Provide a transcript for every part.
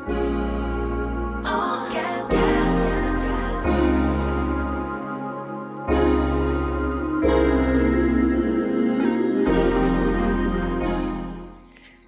All gas, gas.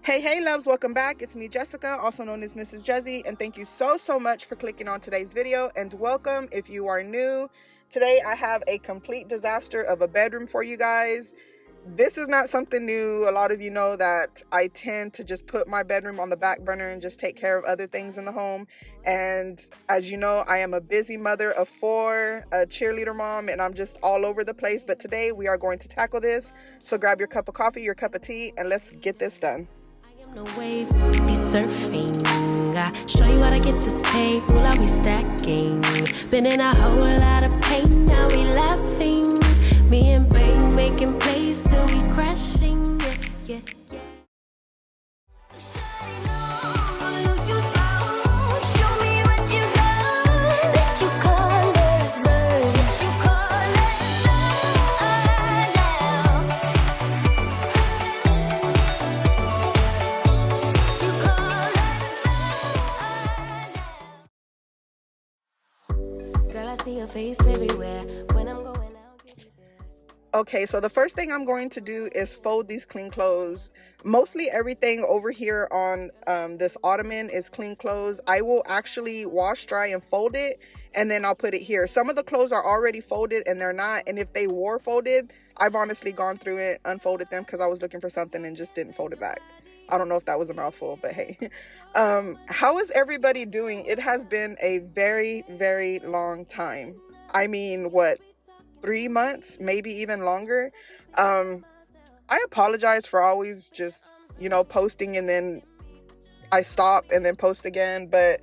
Hey loves, welcome back. It's me, Jessica, also known as Mrs. Jezzy, and thank you so much for clicking on today's video, and welcome if you are new. Today I have a complete disaster of a bedroom for you guys. This is not something new. A lot of you know that I tend to just put my bedroom on the back burner and just take care of other things in the home. And as you know, I am a busy mother of 4, a cheerleader mom, and I'm just all over the place. But today we are going to tackle this. So grab your cup of coffee, your cup of tea, and let's get this done. I am no wave, be surfing. I show you how to get this pay. Will I be stacking? Been in a whole lot of pain, now we laughing. Me and Bane making plays till we crashing. Yeah. So shine on, lose your spot. Show me what you got. Let your colors burn. Let your colors burn now. Let your colors burn. Girl, I see your face everywhere when I'm going out. Okay, so the first thing I'm going to do is fold these clean clothes. Mostly everything over here on this ottoman is clean clothes. I will actually wash, dry, and fold it, and then I'll put it here. Some of the clothes are already folded and they're not, and if they were folded, I've honestly gone through it, unfolded them because I was looking for something and just didn't fold it back. I don't know if that was a mouthful, but hey. How is everybody doing? It has been a very long time. I mean, what? 3 months, maybe even longer. I apologize for always just, posting and then I stop and then post again, but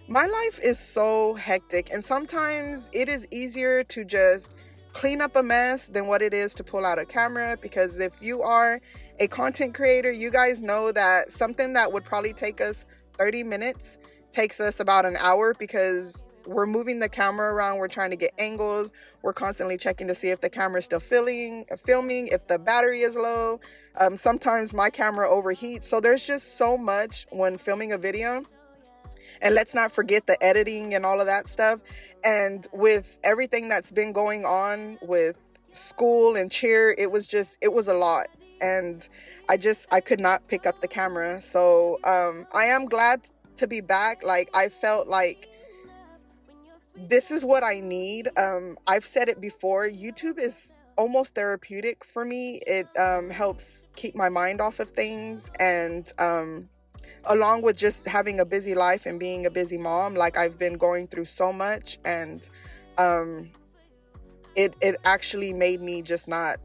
my life is so hectic, and sometimes it is easier to just clean up a mess than what it is to pull out a camera, because if you are a content creator, you guys know that something that would probably take us 30 minutes takes us about an hour, because we're moving the camera around, we're trying to get angles, we're constantly checking to see if the camera is still filming, if the battery is low. Sometimes my camera overheats, so there's just so much when filming a video. And let's not forget the editing and all of that stuff. And with everything that's been going on with school and cheer, it was a lot. And I could not pick up the camera. So I am glad to be back. Like, I felt like this is what I need. I've said it before, YouTube is almost therapeutic for me. It helps keep my mind off of things, and along with just having a busy life and being a busy mom, like, I've been going through so much, and it actually made me just not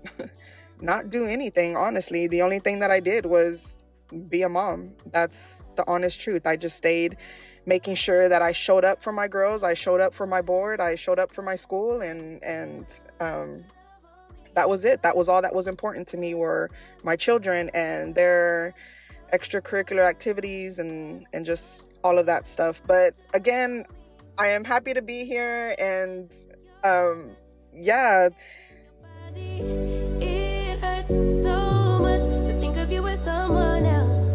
do anything. Honestly, the only thing that I did was be a mom. That's the honest truth. I just stayed making sure that I showed up for my girls, I showed up for my board, I showed up for my school, and that was it. That was all that was important to me, were my children and their extracurricular activities and just all of that stuff. But again, I am happy to be here, and yeah. It hurts so much to think of you as someone else.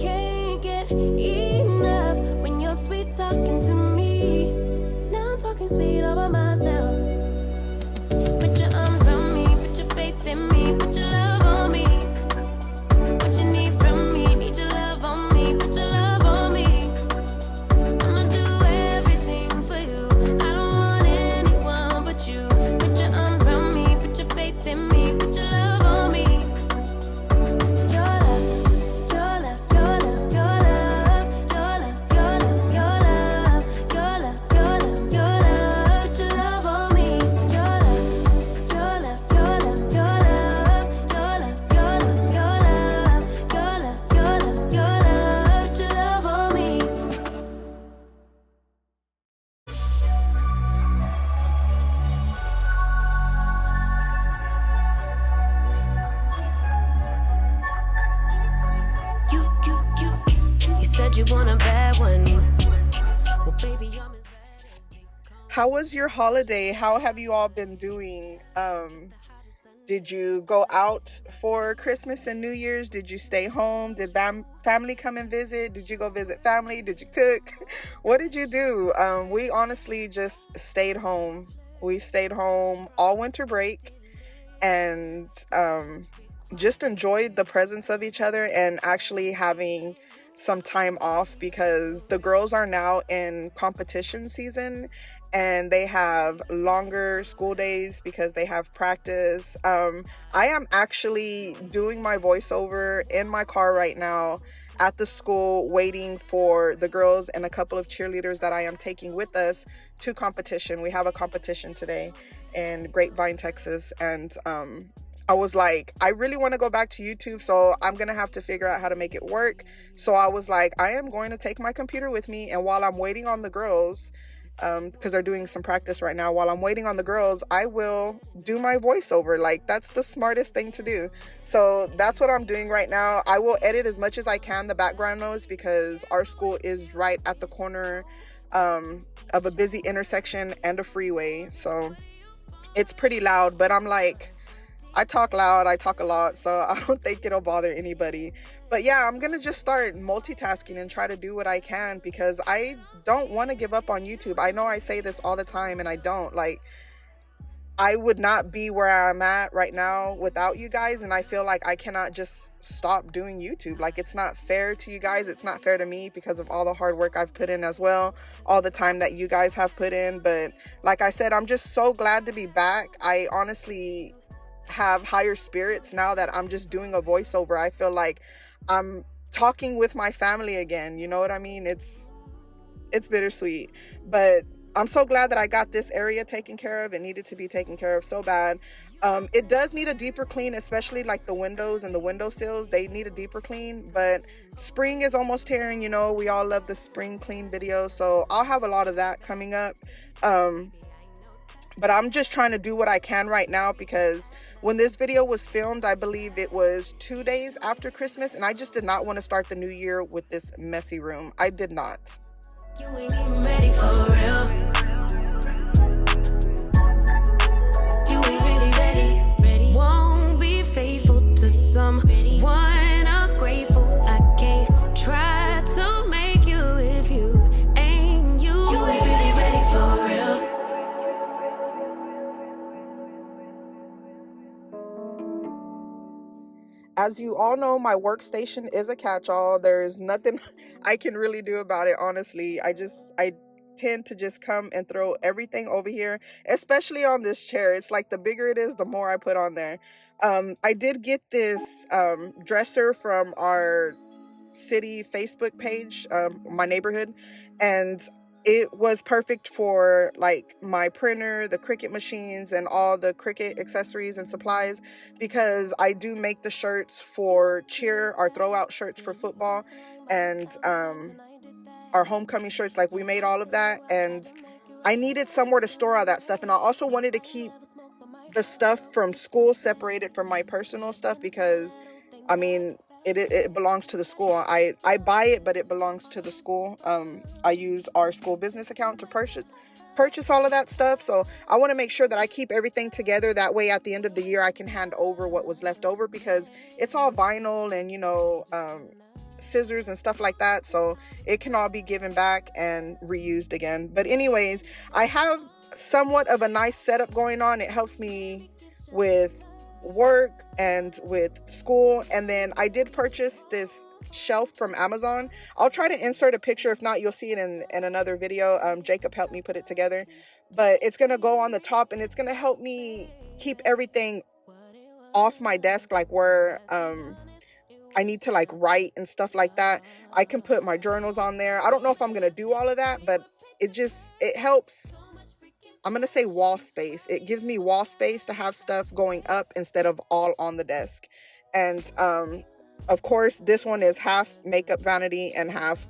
Can't get enough when you're sweet talking to me. Now I'm talking sweet all by myself. Put your arms around me, put your faith in me, put your love on me. What you need from me, need your love on me, put your love on me. I'ma do everything for you. I don't want anyone but you. Put your arms around me, put your faith in me, put your love on me. Your love, your love, your love, your love, your love, your love, your love, your love, your love, your love. Put your love on me. Your love, your love, your love, your love, your love, your love, your love, your love, your love, your love. Put your love on me. You said you want a bad one. Well, baby, I'm as bad as they come. How was your holiday? How have you all been doing? Did you go out for Christmas and New Year's? Did you stay home? Did family come and visit? Did you go visit family? Did you cook? What did you do? We honestly just stayed home. We stayed home all winter break, and just enjoyed the presence of each other and actually having some time off, because the girls are now in competition season and they have longer school days because they have practice. I am actually doing my voiceover in my car right now at the school, waiting for the girls and a couple of cheerleaders that I am taking with us to competition. We have a competition today in Grapevine, Texas, and I was like, I really want to go back to YouTube, so I'm going to have to figure out how to make it work. So I was like, I am going to take my computer with me, and while I'm waiting on the girls, because they're doing some practice right now, while I'm waiting on the girls, I will do my voiceover. Like, that's the smartest thing to do. So that's what I'm doing right now. I will edit as much as I can the background noise, because our school is right at the corner of a busy intersection and a freeway, so it's pretty loud. But I'm like, I talk loud, I talk a lot, so I don't think it'll bother anybody. But yeah, I'm gonna just start multitasking and try to do what I can, because I don't want to give up on YouTube. I know I say this all the time, and I don't. Like, I would not be where I'm at right now without you guys, and I feel like I cannot just stop doing YouTube. Like, it's not fair to you guys, it's not fair to me, because of all the hard work I've put in as well, all the time that you guys have put in. But like I said, I'm just so glad to be back. I honestly have higher spirits now that I'm just doing a voiceover. I feel like I'm talking with my family again, you know what I mean? It's bittersweet, but I'm so glad that I got this area taken care of. It needed to be taken care of so bad. It does need a deeper clean, especially like the windows and the windowsills. They need a deeper clean, but spring is almost here, and you know, we all love the spring clean video, so I'll have a lot of that coming up. But I'm just trying to do what I can right now, because when this video was filmed, I believe it was 2 days after Christmas, and I just did not want to start the new year with this messy room. I did not. You ain't even ready for real. You ain't really ready. Won't be faithful to someone ungrateful. I can't try to make you if you ain't you. You ain't really ready for real. As you all know, my workstation is a catch-all. There's nothing I can really do about it, honestly. I tend to just come and throw everything over here, especially on this chair. It's like the bigger it is, the more I put on there. I did get this dresser from our city Facebook page, my neighborhood, and it was perfect for like my printer, the Cricut machines, and all the Cricut accessories and supplies, because I do make the shirts for cheer, our throwout shirts for football, and our homecoming shirts. Like, we made all of that, and I needed somewhere to store all that stuff. And I also wanted to keep the stuff from school separated from my personal stuff, because I mean, it belongs to the school. I buy it, but it belongs to the school. I use our school business account to purchase all of that stuff. So I want to make sure that I keep everything together. That way, at the end of the year, I can hand over what was left over, because it's all vinyl and, you know, scissors and stuff like that. So it can all be given back and reused again. But anyways, I have somewhat of a nice setup going on. It helps me with work and with school. And then I did purchase this shelf from Amazon. I'll try to insert a picture. If not, you'll see it in another video. Jacob helped me put it together, but it's gonna go on the top, and it's gonna help me keep everything off my desk, like where I need to like write and stuff like that. I can put my journals on there. I don't know if I'm gonna do all of that, but it helps. I'm going to say wall space. It gives me wall space to have stuff going up instead of all on the desk. And, of course, this one is half makeup vanity and half,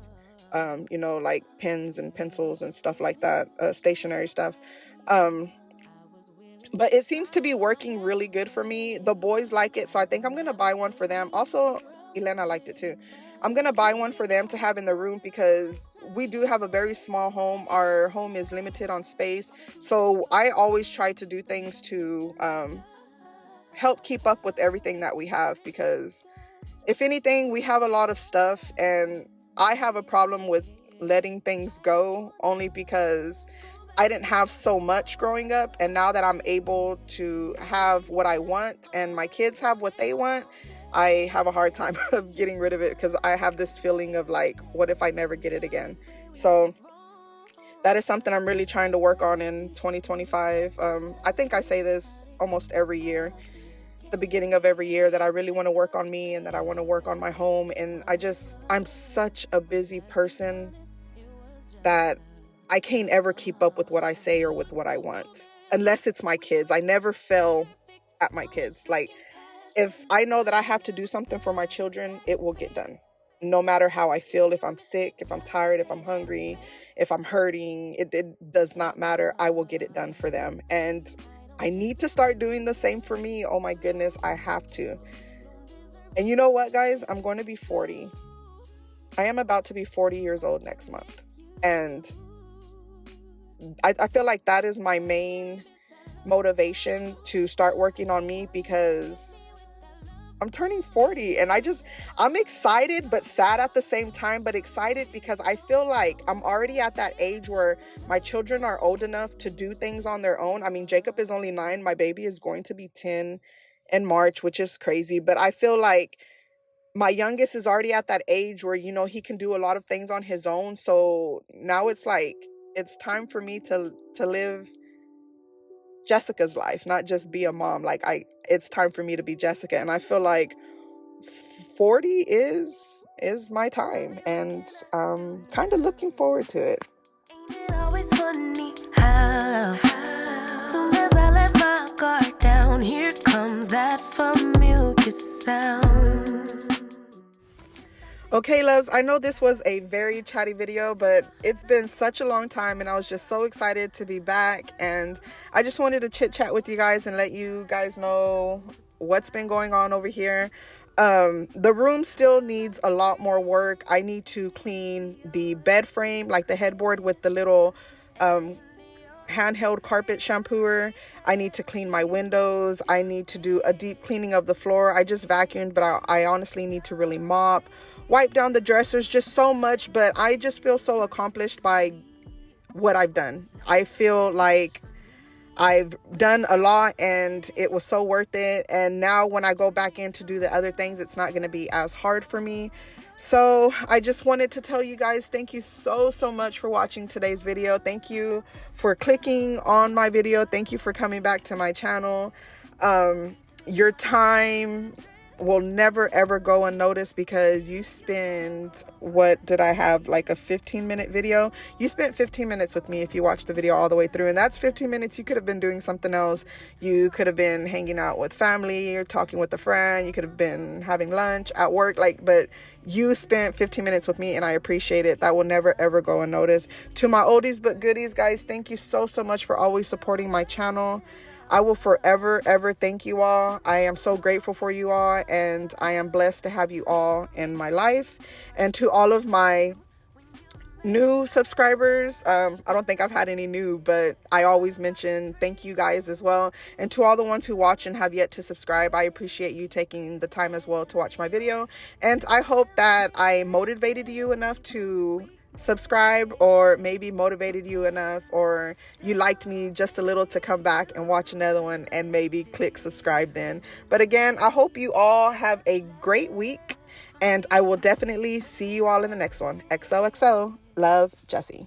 you know, like pens and pencils and stuff like that, stationery stuff. But it seems to be working really good for me. The boys like it, so I think I'm going to buy one for them. Also, Elena liked it too. I'm going to buy one for them to have in the room, because we do have a very small home. Our home is limited on space. So I always try to do things to help keep up with everything that we have, because if anything, we have a lot of stuff, and I have a problem with letting things go only because I didn't have so much growing up, and now that I'm able to have what I want and my kids have what they want, I have a hard time of getting rid of it, because I have this feeling of like, what if I never get it again? So that is something I'm really trying to work on in 2025. I think I say this almost every year, the beginning of every year, that I really want to work on me and that I want to work on my home. And I'm such a busy person that I can't ever keep up with what I say or with what I want, unless it's my kids. I never fail at my kids. Like, if I know that I have to do something for my children, it will get done. No matter how I feel, if I'm sick, if I'm tired, if I'm hungry, if I'm hurting, it does not matter. I will get it done for them. And I need to start doing the same for me. Oh my goodness, I have to. And you know what, guys? I'm going to be 40. I am about to be 40 years old next month. And I feel like that is my main motivation to start working on me, because I'm turning 40 and I'm excited but sad at the same time. But excited because I feel like I'm already at that age where my children are old enough to do things on their own. I mean, Jacob is only 9. My baby is going to be 10 in March, which is crazy. But I feel like my youngest is already at that age where, he can do a lot of things on his own. So now it's like, it's time for me to live Jessica's life, not just be a mom. Like, it's time for me to be Jessica. And I feel like 40 is my time, and kind of looking forward to it. Ain't it always funny how soon as I let my guard down, here comes that familiar sound. Okay, loves, I know this was a very chatty video, but it's been such a long time and I was just so excited to be back, and I just wanted to chit chat with you guys and let you guys know what's been going on over here. The room still needs a lot more work. I need to clean the bed frame, like the headboard with the little handheld carpet shampooer. I need to clean my windows. I need to do a deep cleaning of the floor. I just vacuumed, but I honestly need to really mop, wipe down the dressers, just so much. But I just feel so accomplished by what I've done. I feel like I've done a lot and it was so worth it. And now when I go back in to do the other things, it's not going to be as hard for me. So I just wanted to tell you guys, thank you so much for watching today's video. Thank you for clicking on my video. Thank you for coming back to my channel. Your time will never ever go unnoticed, because you spend, what did I have, like a 15-minute video? You spent 15 minutes with me if you watched the video all the way through, and that's 15 minutes you could have been doing something else. You could have been hanging out with family or talking with a friend. You could have been having lunch at work, but you spent 15 minutes with me and I appreciate it. That will never ever go unnoticed. To my oldies but goodies, guys, thank you so much for always supporting my channel. I will forever ever thank you all. I am so grateful for you all, and I am blessed to have you all in my life. And to all of my new subscribers, I don't think I've had any new, but I always mention thank you guys as well. And to all the ones who watch and have yet to subscribe, I appreciate you taking the time as well to watch my video. And I hope that I motivated you enough to subscribe, or maybe motivated you enough, or you liked me just a little to come back and watch another one and maybe click subscribe then. But again, I hope you all have a great week, and I will definitely see you all in the next one. XoXo. Love, Jessie.